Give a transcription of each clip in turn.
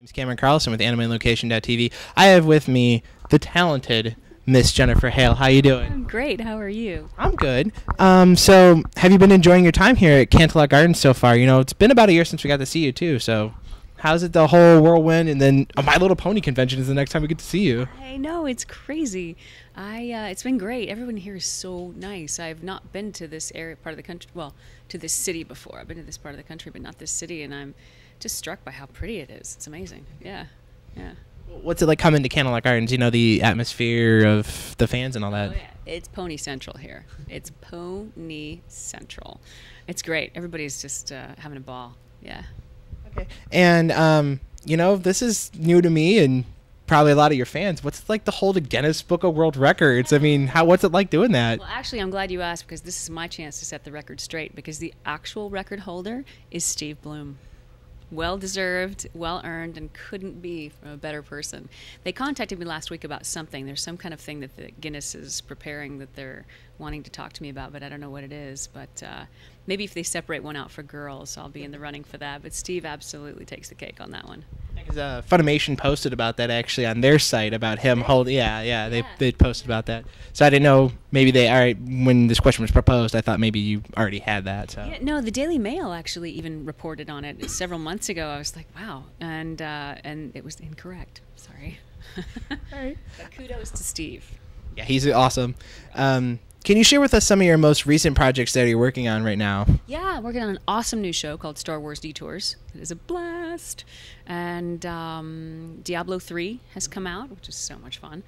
Name's Cameron Carlson with AnimeLocation.tv. I have with me the talented Miss Jennifer Hale. How you doing? I'm great. How are you? I'm good. So have you been enjoying your time here at Canterlot Gardens so far? You know, it's been about a year since we got to see you too. So how's it, the whole whirlwind? And then My Little Pony convention is the next time we get to see you. I know, it's crazy. It's been great. Everyone here is so nice. I've not been to this area, part of the country, well, to this city before. I've been to this part of the country, but not this city, and I'm just struck by how pretty it is. It's amazing. Yeah, yeah. What's it like coming to Canterlot Gardens? You know, the atmosphere of the fans and all that. Oh, yeah. It's Pony Central here. It's Pony Central. It's great. Everybody's just having a ball. Yeah. Okay. And, you know, this is new to me and probably a lot of your fans. What's it like to hold a Guinness Book of World Records? I mean, what's it like doing that? Well, actually, I'm glad you asked because this is my chance to set the record straight because the actual record holder is Steve Bloom. Well-deserved, well-earned, and couldn't be from a better person. They contacted me last week about something. There's some kind of thing that the Guinness is preparing that they're wanting to talk to me about, but I don't know what it is. But maybe if they separate one out for girls, I'll be in the running for that. But Steve absolutely takes the cake on that one. Because Funimation posted about that actually on their site about him holding. Yeah, they posted about that. So I didn't know. Maybe they. All right, when this question was proposed, I thought maybe you already had that. So yeah, no, the Daily Mail actually even reported on it several months ago. I was like, wow, and it was incorrect. Sorry. All right. But kudos to Steve. Yeah, he's awesome. Can you share with us some of your most recent projects that you're working on right now? Yeah, working on an awesome new show called Star Wars Detours. It is a blast. And Diablo 3 has come out, which is so much fun.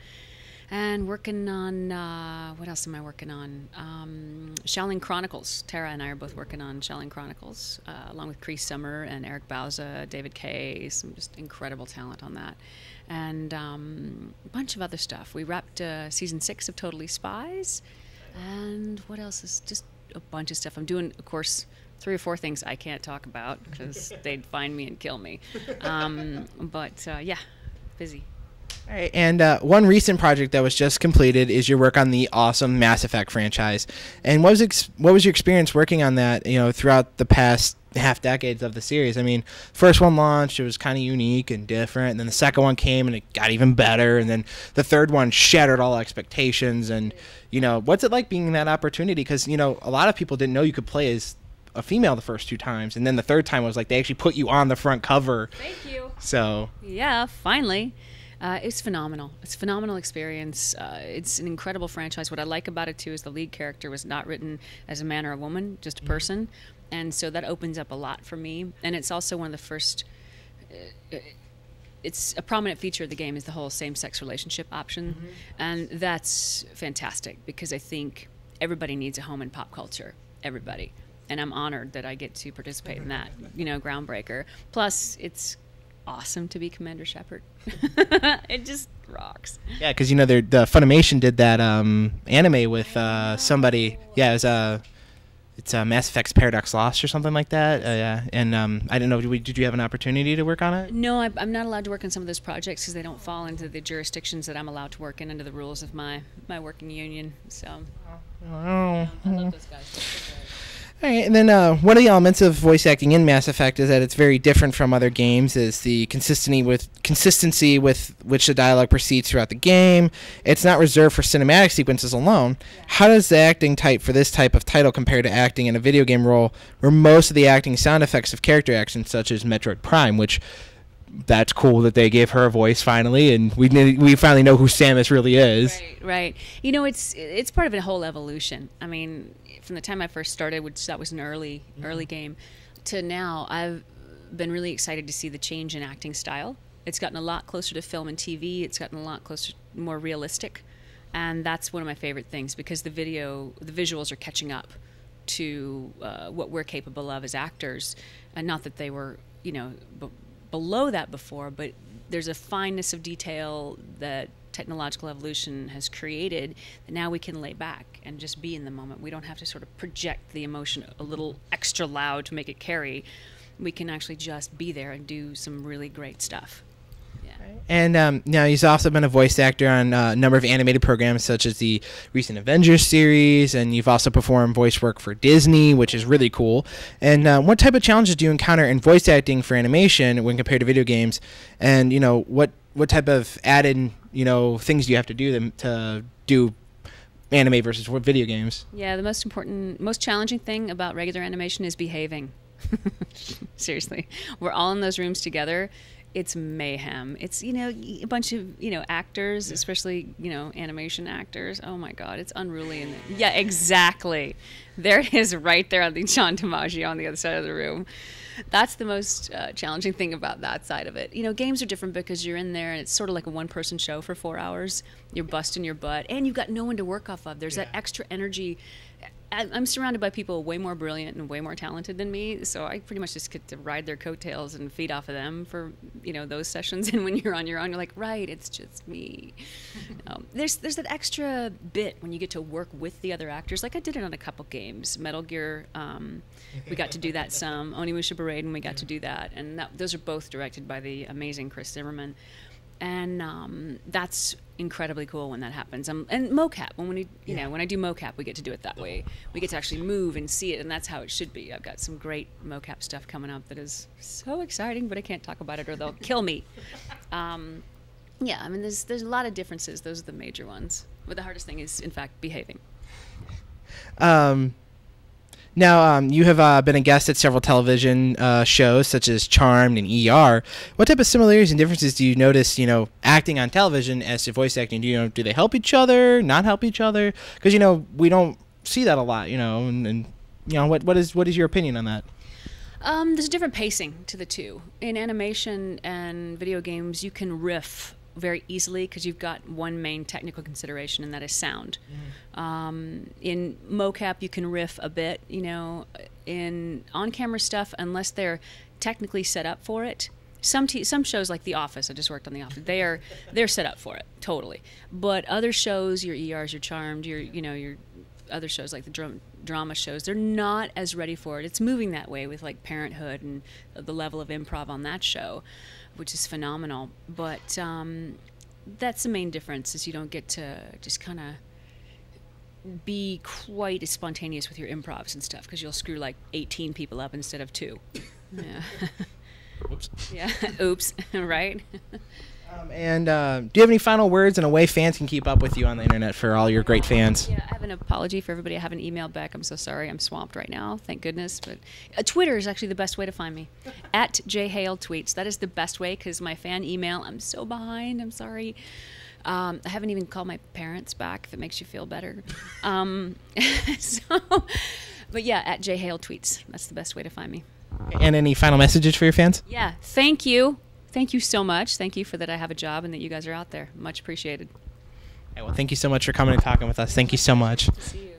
And working on, what else am I working on? Shaolin Chronicles. Tara and I are both working on Shaolin Chronicles, along with Cree Summer and Eric Bauza, David Kay, some just incredible talent on that. And a bunch of other stuff. We wrapped season 6 of Totally Spies. And what else is just a bunch of stuff. I'm doing, of course, 3 or 4 things I can't talk about because they'd find me and kill me. Yeah, busy. All right, and one recent project that was just completed is your work on the awesome Mass Effect franchise. And what was your experience working on that? You know, throughout the past half decades of the series. I mean, first one launched, it was kind of unique and different, and then the second one came and it got even better, and then the third one shattered all expectations. And you know, what's it like being in that opportunity? Because you know, a lot of people didn't know you could play as a female the first 2 times, and then the third time was like they actually put you on the front cover. Thank you. So yeah, finally. It's phenomenal. It's a phenomenal experience. It's an incredible franchise. What I like about it, too, is the lead character was not written as a man or a woman, just a person. And so that opens up a lot for me. And it's also one of the first... it's a prominent feature of the game is the whole same-sex relationship option. And that's fantastic because I think everybody needs a home in pop culture. Everybody. And I'm honored that I get to participate in that, you know, groundbreaker. Plus, it's awesome to be Commander Shepard. It just rocks. yeah, because you know the Funimation did that anime with somebody. Yeah, it was it's Mass Effect's Paradox Lost or something like that. Yeah, and I didn't know. Did you have an opportunity to work on it? No, I'm not allowed to work on some of those projects because they don't fall into the jurisdictions that I'm allowed to work in under the rules of my working union. So I love those guys. All right, and then one of the elements of voice acting in Mass Effect is that it's very different from other games. Is the consistency with which the dialogue proceeds throughout the game. It's not reserved for cinematic sequences alone. How does the acting type for this type of title compare to acting in a video game role, where most of the acting sound effects of character actions, such as Metroid Prime, which that's cool that they gave her a voice finally, and we finally know who Samus really is. Right. You know, it's part of a whole evolution. I mean, from the time I first started, which that was an early game, to now, I've been really excited to see the change in acting style. It's gotten a lot closer to film and TV. It's gotten a lot closer, more realistic, and that's one of my favorite things because the visuals are catching up to what we're capable of as actors, and not that they were, you know, below that before, but there's a fineness of detail that technological evolution has created that now we can lay back and just be in the moment. We don't have to sort of project the emotion a little extra loud to make it carry. We can actually just be there and do some really great stuff. Yeah. And now he's also been a voice actor on a number of animated programs such as the recent Avengers series, and you've also performed voice work for Disney, which is really cool. And what type of challenges do you encounter in voice acting for animation when compared to video games? And what type of added things do you have to do to do anime versus video games? Yeah, the most challenging thing about regular animation is behaving. Seriously, we're all in those rooms together. It's mayhem. It's a bunch of actors, especially animation actors. Oh my God, it's unruly. And yeah, exactly. There it is, right there on the John DiMaggio on the other side of the room. That's the most challenging thing about that side of it. Games are different because you're in there and it's sort of like a one-person show for 4 hours. You're busting your butt, and you've got no one to work off of. There's that extra energy. I'm surrounded by people way more brilliant and way more talented than me, so I pretty much just get to ride their coattails and feed off of them for those sessions. And when you're on your own, you're like, right, it's just me. There's that extra bit when you get to work with the other actors. Like I did it on a couple games, Metal Gear. We got to do that some. Onimusha Parade, and we got to do that, and those are both directed by the amazing Chris Zimmerman. And that's incredibly cool when that happens. And mocap, when I do mocap, we get to do it that way. We get to actually move and see it, and that's how it should be. I've got some great mocap stuff coming up that is so exciting, but I can't talk about it or they'll kill me. There's a lot of differences. Those are the major ones. But the hardest thing is, in fact, behaving. Now, you have been a guest at several television shows, such as Charmed and ER. What type of similarities and differences do you notice, acting on television as to voice acting? Do they help each other, not help each other? Because, we don't see that a lot, and what is your opinion on that? There's a different pacing to the two. In animation and video games, you can riff very easily because you've got one main technical consideration, and that is sound. In mocap, you can riff a bit. In on-camera stuff, unless they're technically set up for it. Some shows like The Office, I just worked on The Office. They're set up for it totally. But other shows, your ERs, your Charmed, your other shows like the drama shows, they're not as ready for it. It's moving that way with like Parenthood and the level of improv on that show, which is phenomenal. But that's the main difference, is you don't get to just kind of be quite as spontaneous with your improvs and stuff, because you'll screw like 18 people up instead of 2. Yeah. Oops. Yeah. Oops. Right. And do you have any final words and a way fans can keep up with you on the internet for all your great fans? Yeah, I have an apology for everybody I haven't emailed back. I'm so sorry. I'm swamped right now. Thank goodness. But Twitter is actually the best way to find me. At Hale Tweets. That is the best way, because my fan email, I'm so behind. I'm sorry. I haven't even called my parents back, if it makes you feel better. But yeah, at Hale Tweets. That's the best way to find me. And any final messages for your fans? Yeah, thank you. Thank you so much. Thank you for that I have a job and that you guys are out there. Much appreciated. Well, thank you so much for coming and talking with us. Thank you so much. See you.